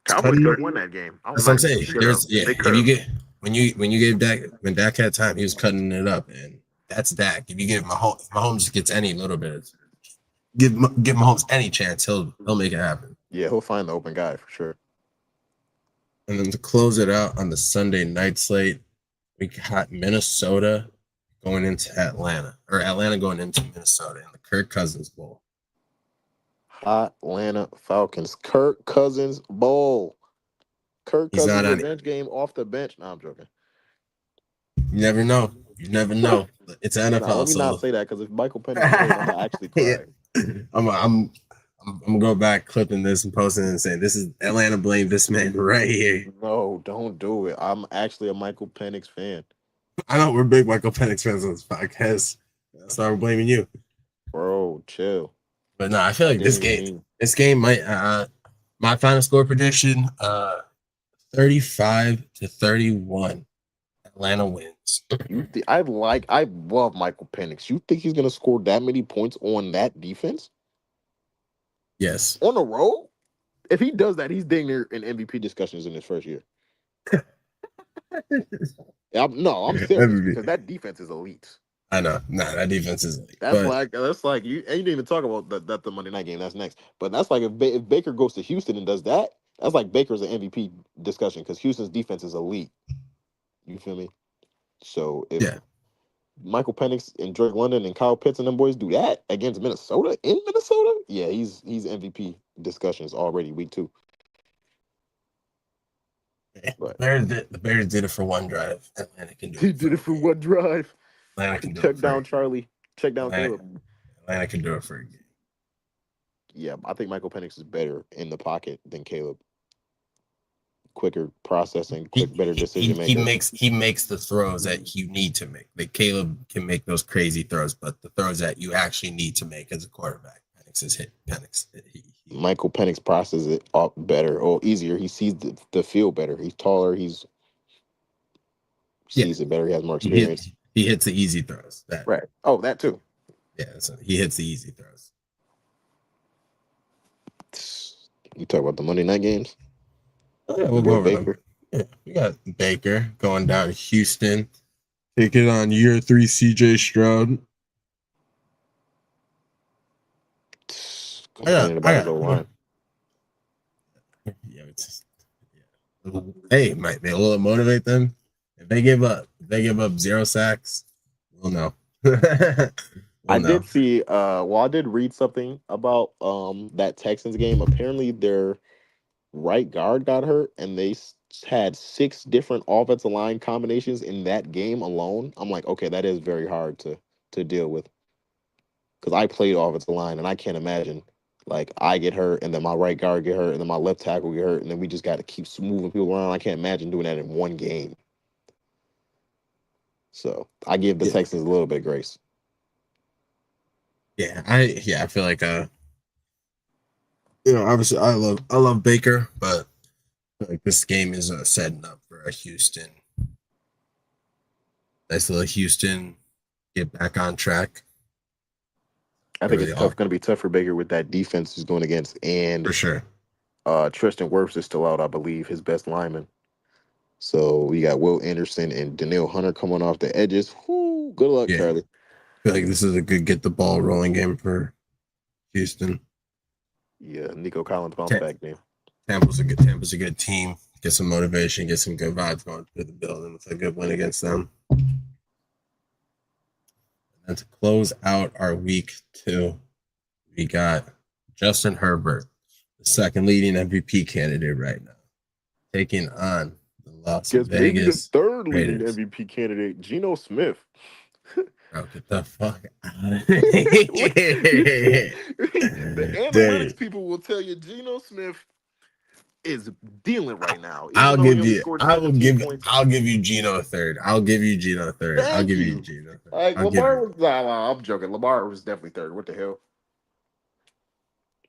Cowboys could have won that game. That's what I'm saying. There's if you get when you gave Dak when Dak had time, he was cutting it up, and that's Dak. If you give Mahomes gets any little bit, give Mahomes any chance, he'll make it happen. Yeah, he'll find the open guy for sure. And then to close it out on the Sunday night slate, we got Minnesota going into Atlanta, or Atlanta going into Minnesota in the Kirk Cousins Bowl. Atlanta Falcons. Kirk Cousins Bowl. Kirk Cousins revenge game off the bench. No, I'm joking. You never know. You never know. It's NFL. Let me not say that because if Michael Penix plays, I'm gonna actually cry. I'm gonna go back clipping this and posting it and saying this is Atlanta blame this man right here. No, don't do it. I'm actually a Michael Penix fan. I know we're big Michael Penix fans on this podcast. That's why we're blaming you. Bro, chill. But no, I feel like this game might my final score prediction 35-31. Atlanta wins. I love Michael Penix. You think he's gonna score that many points on that defense? Yes. On the road? If he does that, he's dang near in MVP discussions in his first year. I'm serious because that defense is elite. I know. Nah, that defense is elite. That's like you didn't even talk about that the Monday night game. That's next. But that's like if Baker goes to Houston and does that, that's like Baker's an MVP discussion because Houston's defense is elite. You feel me? So if Michael Penix and Drake London and Kyle Pitts and them boys do that against Minnesota in Minnesota, yeah, he's MVP discussions already week 2. But the Bears did it for one drive. Atlanta can do it. He did it for one drive. Atlanta can do check down Charlie. Check down Caleb. Atlanta can do it for a game. Yeah, I think Michael Penix is better in the pocket than Caleb. Quicker processing, better decision making. He makes the throws that you need to make. Like Caleb can make those crazy throws, but the throws that you actually need to make as a quarterback, Michael Penix processes it up better or easier. He sees the field better. He's taller. He's sees it better. He has more experience. He hits the easy throws. Right. Oh, that too. Yeah, so he hits the easy throws. You talk about the Monday night games? Yeah, we'll go over Baker. Yeah, we got Baker going down to Houston, taking on year 3 CJ Stroud. Hey, might be able to motivate them. If they give up 0 sacks, we'll know. I did see. I did read something about that Texans game. Apparently, their right guard got hurt, and they had 6 different offensive line combinations in that game alone. I'm like, okay, that is very hard to deal with. Because I played offensive line, and I can't imagine. Like, I get hurt, and then my right guard get hurt, and then my left tackle get hurt, and then we just got to keep moving people around. I can't imagine doing that in one game. So I give the Texans a little bit of grace. Yeah, I feel like obviously I love Baker, but I feel like this game is setting up for a Houston. Nice little Houston get back on track. I think it's going to be tough for Baker with that defense he's going against, and for sure. Tristan Wirfs is still out, I believe, his best lineman. So we got Will Anderson and Danielle Hunter coming off the edges. Whoo, good luck, Charlie. I feel like this is a good get the ball rolling game for Houston. Yeah, Nico Collins bounced back then. Tampa's a good team. Get some motivation, get some good vibes going through the building with a good win against them. And to close out our week 2, we got Justin Herbert, the second leading MVP candidate right now, taking on the Las Guess maybe the Vegas third leading Raiders. MVP candidate, Geno Smith. Bro, get the fuck out of The here. analytics Dude, people will tell you Geno Smith is dealing right now, I'll even though he give only you. scored 17 points. I'll give you Gino a third. I'll give you Gino a third. I'll Thank give you you. Gino a third. Like I'll give Lamar you. was, I'm joking. Lamar was definitely third. What the hell?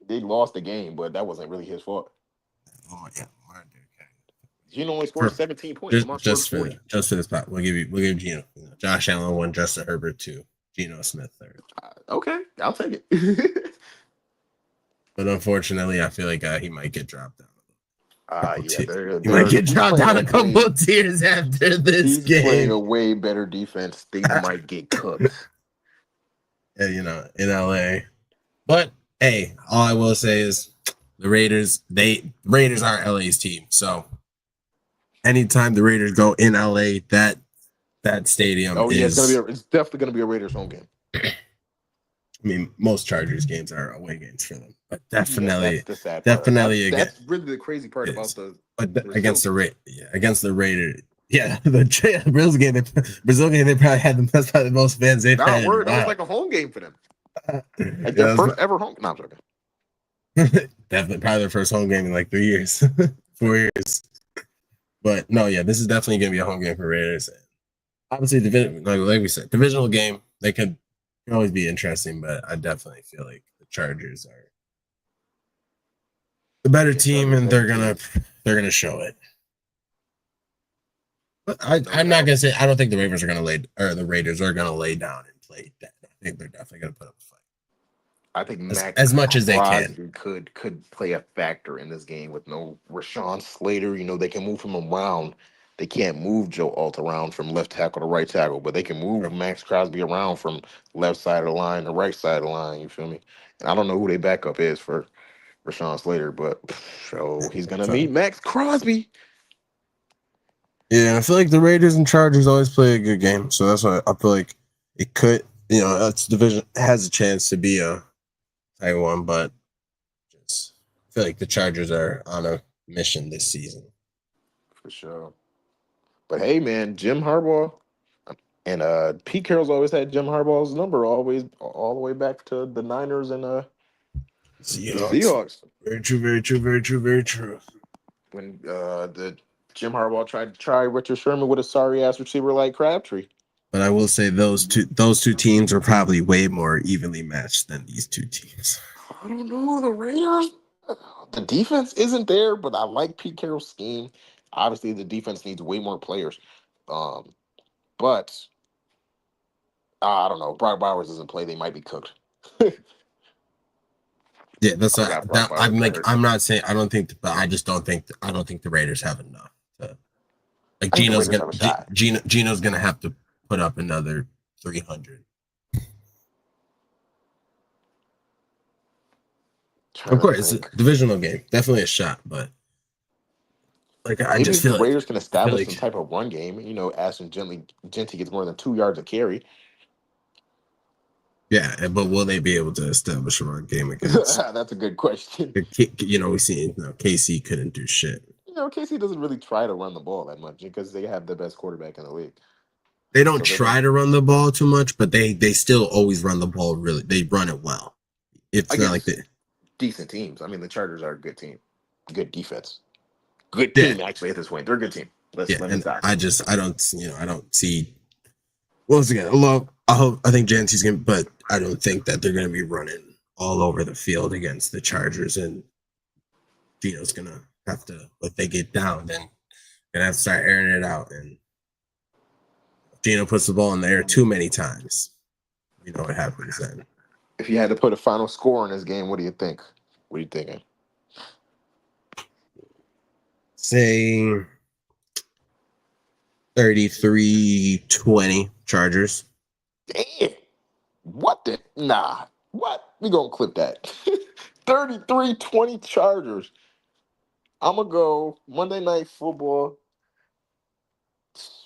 They lost the game, but that wasn't really his fault. Oh yeah, Lamar did. Geno only scored 17 points. Just Lamar scored just 40. for this part, we'll give Gino. Josh Allen 1, Justin Herbert 2, Geno Smith 3rd. Okay, I'll take it. But unfortunately, I feel like he might get dropped down. He might get dropped down a couple of tiers after this game. He's playing a way better defense. They might get cooked. Yeah, in LA. But hey, all I will say is the Raiders are LA's team. So anytime the Raiders go in LA, that stadium it's definitely gonna be a Raiders home game. I mean, most Chargers games are away games for them, but definitely, that's the sad part. That's really the crazy part about against the Raiders. Yeah, the Brazil game, they probably had the most fans they've had. That was like a home game for them. Like their first ever home. No, I'm joking. Definitely, probably their first home game in like 3 years, 4 years. But no, yeah, this is definitely going to be a home game for Raiders. Obviously, like we said, divisional game. They could always be interesting, but I definitely feel like the Chargers are the better team, and they're gonna show it. But I'm not gonna say I don't think the Raiders are gonna lay down and play dead. I think they're definitely gonna put up a fight. I think as much as they can could play a factor in this game with no Rashawn Slater. They can move him around. They can't move Joe Alt around from left tackle to right tackle, but they can move Max Crosby around from left side of the line to right side of the line. You feel me? And I don't know who their backup is for Rashawn Slater, but he's gonna meet Max Crosby. Yeah, I feel like the Raiders and Chargers always play a good game, so that's why I feel like it could. That's division has a chance to be a tight one, but just I feel like the Chargers are on a mission this season. For sure. But hey, man, Jim Harbaugh and Pete Carroll's always had Jim Harbaugh's number, always all the way back to the Niners and Seahawks. Very true, very true, very true, very true. When the Jim Harbaugh tried to try Richard Sherman with a sorry ass receiver like Crabtree. But I will say those two teams are probably way more evenly matched than these two teams. I don't know, the Raiders. The defense isn't there, but I like Pete Carroll's scheme. Obviously, the defense needs way more players. But I don't know. Brock Bowers doesn't play. They might be cooked. Yeah, that's I'm not saying I don't think, but I just don't think the Raiders have enough. Like Geno's gonna have to put up another 300. Of course, it's a divisional game. Definitely a shot, but I just feel the Raiders can establish some type of run game. Ashton Genty gets more than 2 yards a carry. Yeah, but will they be able to establish a run game against? That's a good question. We see KC couldn't do shit. KC doesn't really try to run the ball that much because they have the best quarterback in the league. They don't try to run the ball too much, but they still always run the ball. Really, they run it well. It's not like that. Decent teams. I mean, the Chargers are a good team, good defense, good team. Actually, at this point, they're a good team. Let me stop. I don't see. Once again, I think Janty's gonna, but I don't think that they're gonna be running all over the field against the Chargers, and Geno's gonna have to. If they get down, then gonna have to start airing it out, and Geno puts the ball in the air too many times. You know what happens then. If you had to put a final score in this game, what do you think? What are you thinking? Say 33-20 Chargers. Damn. What the? Nah. What? We gonna clip that. 33-20 Chargers. I'm going to go Monday Night Football,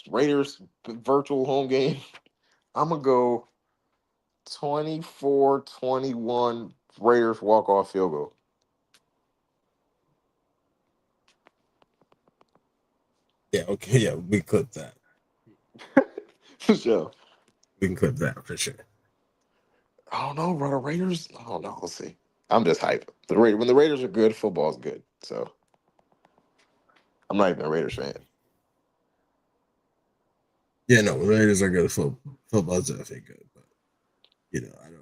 Raiders virtual home game. I'm going to go 24-21 Raiders walk-off field goal. Yeah, okay, yeah, we clip that. For sure. We can clip that for sure. I don't know, bro. The Raiders, I don't know. We'll see. I'm just hyped. When the Raiders are good, football's good. So I'm not even a Raiders fan. Yeah, no, Raiders are good. Football's definitely good, but I'm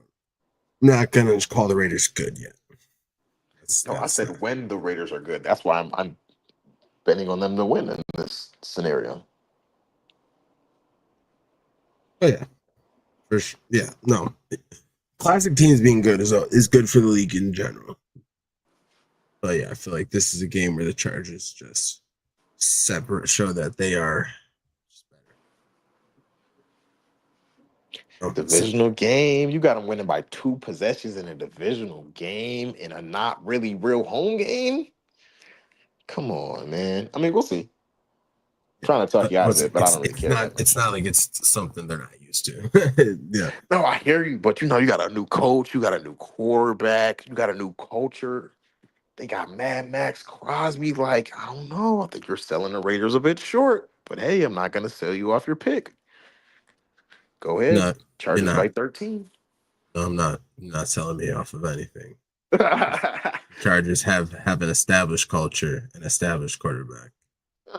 not gonna call the Raiders good yet. No, I That's said when the Raiders are good. That's why I'm betting on them to win in this scenario. oh yeah, for sure. Yeah, no, classic teams being good is good for the league in general. But yeah, I feel like this is a game where the Chargers just show that they are just better. Divisional game. You got them winning by 2 possessions in a divisional game in a not really real home game. Come on, man. I mean, we'll see. Yeah, Trying to talk you out of listen, it, but I don't really care that it's much. not like it's something they're not used to. Yeah, No, I hear you, but you got a new coach, you got a new quarterback, you got a new culture. They got Mad Max Crosby. Like, I don't know. I think you're selling the Raiders a bit short. But hey, I'm not gonna sell you off your pick. Go ahead. no, you're Chargers not. by 13. No, I'm not. You're not selling me off of anything. Chargers have an established culture, an established quarterback.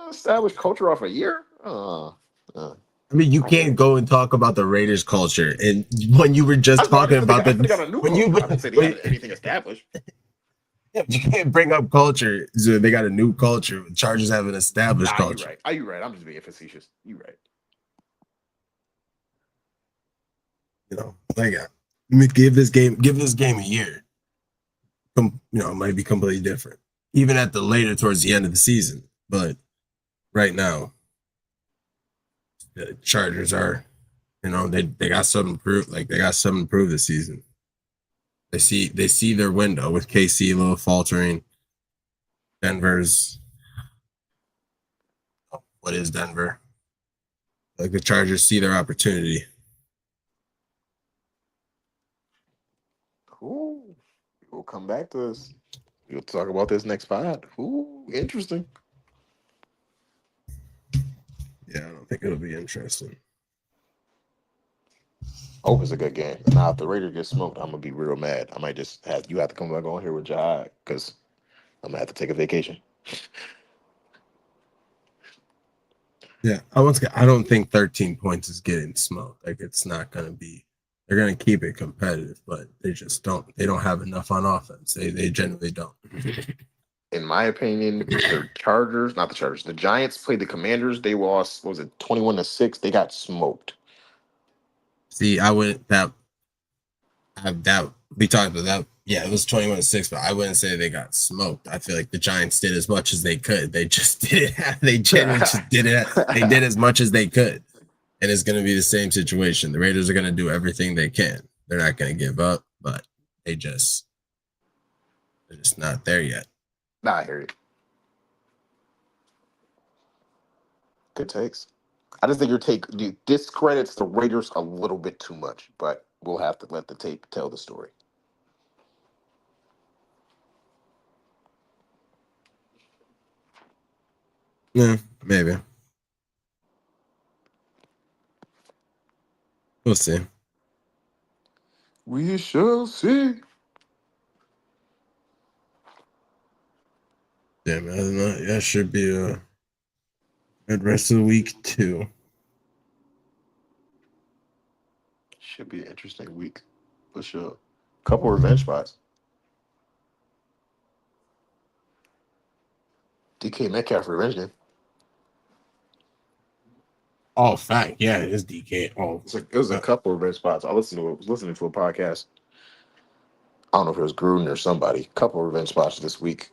Established culture off a year? I mean, you I hear can't you. go and talk about the Raiders culture, and when you were just I talking just said about I said they got a new when you culture. I didn't say they when, had anything established. yeah, you can't bring up culture. So they got a new culture. Chargers have an established Nah, you culture. right. Are you right? I'm just being facetious. You right. Like give this game a year. It might be completely different, even at the later towards the end of the season. But right now, the Chargers are, they got something to prove. Like they got something to prove this season. They see their window with KC a little faltering. Denver's what is Denver? Like the Chargers see their opportunity. Ooh, we'll come back to this. We'll talk about this next pod. Ooh, interesting. Yeah, I don't think it'll be interesting. Hope it's a good game. Now, if the Raiders get smoked, I'm gonna be real mad. I might just have you have to come back on here with Jihad because I'm gonna have to take a vacation. Yeah, I don't think 13 points is getting smoked. Like it's not gonna be. They're gonna keep it competitive, but they just don't. They don't have enough on offense. They generally don't. In my opinion, the Chargers, not the Chargers, the Giants played the Commanders. They lost, what was it, 21-6? They got smoked. See, I wouldn't that we talked about that. Yeah, it was 21-6, but I wouldn't say they got smoked. I feel like the Giants did as much as they could. They just didn't have. They genuinely just did it. They did as much as they could, and it's going to be the same situation. The Raiders are going to do everything they can. They're not going to give up, but they're just not there yet. Nah, I hear you. Good takes. I just think your take discredits the Raiders a little bit too much, but we'll have to let the tape tell the story. Yeah, maybe we'll see. We shall see. Yeah, man. Yeah, should be a good rest of the week too. Should be an interesting week for sure. Couple revenge spots. DK Metcalf revenge game. Oh, fact. Yeah, it is DK. Oh, It was a couple revenge spots. I was listening to a podcast. I don't know if it was Gruden or somebody. Couple revenge spots this week.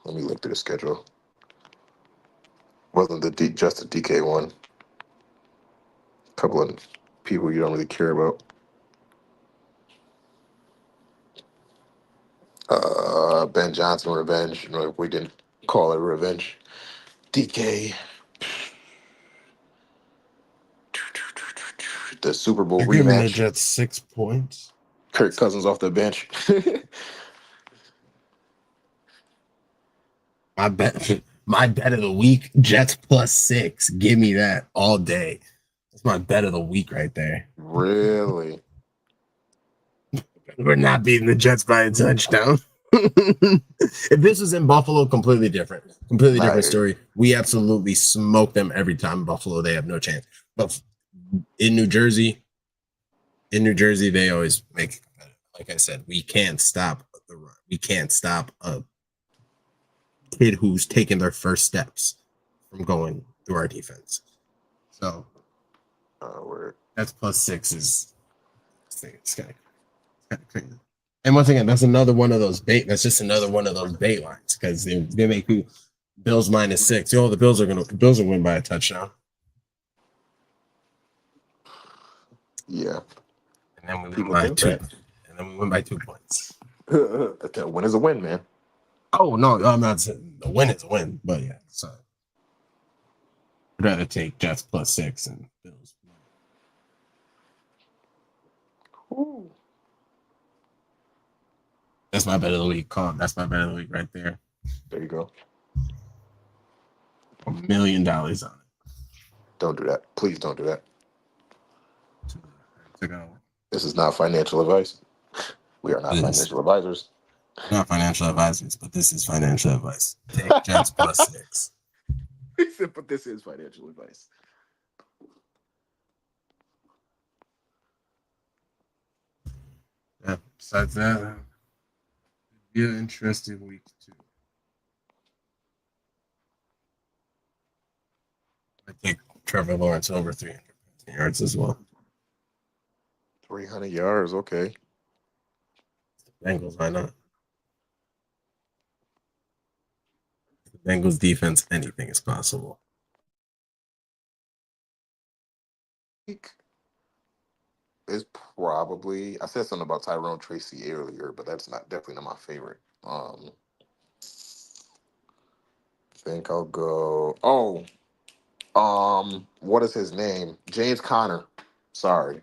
Let me look through the schedule. Wasn't just the DK one. Couple of people you don't really care about. Ben Johnson revenge. You know, if we didn't call it revenge. DK. The Super Bowl They're giving the rematch. Jets 6 points. Kirk Cousins off the bench. My bet, my bet of the week: Jets +6. Give me that all day. That's my bet of the week right there. Really? We're not beating the Jets by a touchdown. If this was in Buffalo, completely different Nah, story. We absolutely smoke them every time. Buffalo, they have no chance. But in New Jersey, they always make it competitive. Like I said, we can't stop the run. We can't stop a kid who's taking their first steps from going through our defense. So word. that's +6 is it's kind of crazy. And once again, that's another one of those bait. That's just another one of those bait lines because they make you Bills -6. Yo, the Bills will win by a touchdown. Yeah. And then we win People by think two. that. And then we win by 2 points. A win is a win, man. Oh no, I'm not saying the win is a win, but yeah, so I'd rather take Jets +6 and Bills. Ooh. That's my bet of the week. That's my bet of the week right there. There you go. $1 million on it. Don't do that. Please don't do that. Check out. This is not financial advice. We are not It is financial advisors. not financial advisors, but this is financial advice. Take Jets +6. He said, but this is financial advice. Yeah. Besides that, be an interesting week too. I think Trevor Lawrence over 300 yards as well. 300 yards, okay. Bengals, why not? The Bengals defense, anything is possible. Is probably I said something about Tyrone Tracy earlier, but that's not definitely not my favorite. Think I'll go. Oh, what is his name? James Conner. Sorry, Yeah,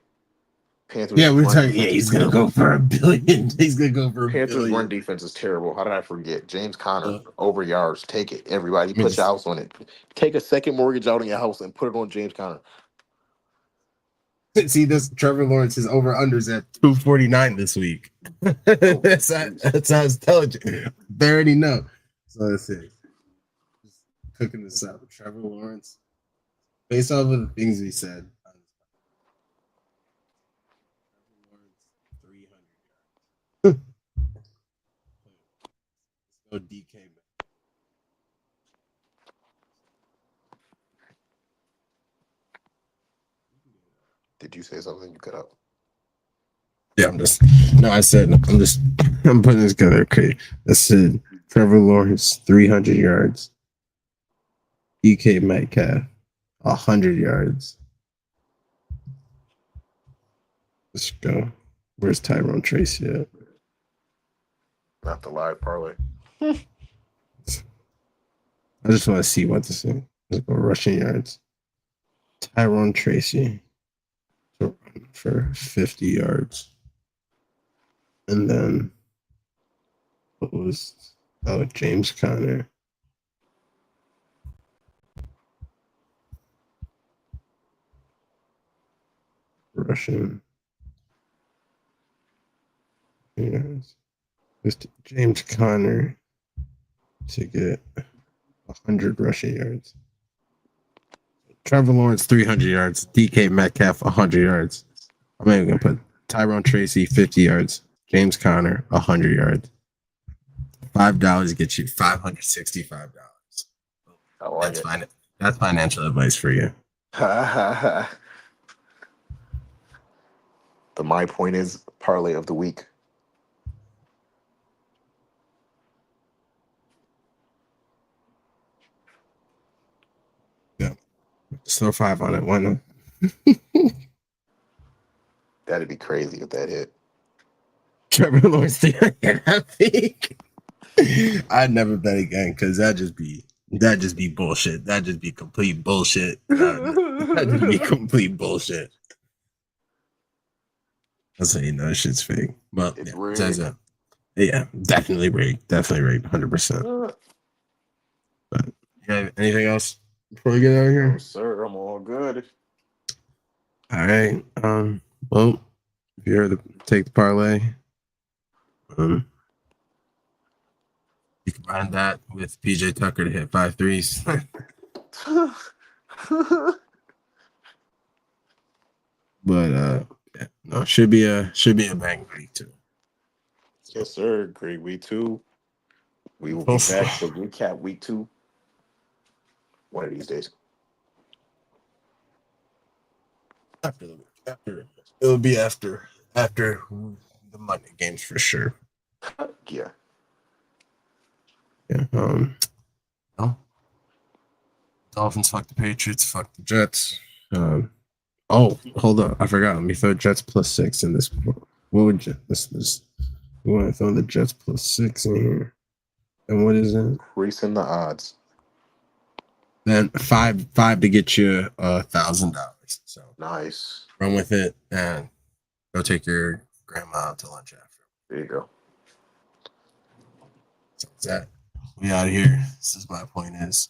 Panthers we're run talking. Yeah, defense is he's gonna go terrible. for a billion. He's gonna go for a Panthers run billion. defense is terrible. How did I forget? James Conner Uh, over yards. Take it, everybody. let me Put your just house on it. Take a second mortgage out on your house and put it on James Conner. see this. Trevor Lawrence's over unders at 249 this week. Oh, jeez. That's how it's telling you. They already know. So let's see. Just cooking this up. Trevor Lawrence, based off of the things we said. Trevor Lawrence 300 yards. Let's go DK. Did you say something? You cut out. Yeah, I'm just. No, I said I'm just. I'm putting this together. Okay, I said Trevor Lawrence 300 yards. DK Metcalf 100 yards. Let's go. Where's Tyrone Tracy at? Not the live parlay. I just want to see what this is. Let's go rushing yards. Tyrone Tracy for 50 yards. And then what was James Conner. Rushing yards. Just James Conner to get 100 rushing yards. Trevor Lawrence 300 yards. DK Metcalf 100 yards. I'm even gonna put Tyrone Tracy 50 yards. James Conner 100 yards. $5 gets you $565. I like That's it. fine. That's financial advice for you. The my point is parlay of the week. Yeah, just throw 5 on it. Why not? That'd be crazy if that hit. Trevor Lawrence to that peak. I'd never bet again because that just be bullshit. That just be complete bullshit. That just be complete bullshit. That's how you know shit's fake. But It's yeah, rigged. says that. Yeah, definitely rigged. Definitely rigged. 100%. But yeah, anything else before we get out of No, here? sir, I'm all good. All right. Well, if you're to take the parlay, you combine that with PJ Tucker to hit 5 threes. But yeah, no, should be a bang week too. Yes, sir. Great week 2. We will be Oof. back to recap week 2 one of these days. After it'll be after the Monday games for sure. Yeah. Yeah. No. Dolphins fuck the Patriots, fuck the Jets. Oh, hold up. I forgot. Let me throw Jets +6 in this. What would you this we want to throw the Jets +6 in here. And what is it? Increasing the odds. Then five to get you $1,000. So Nice. run with it and go take your grandma out to lunch after. There you go. So that we out of here. This is my point is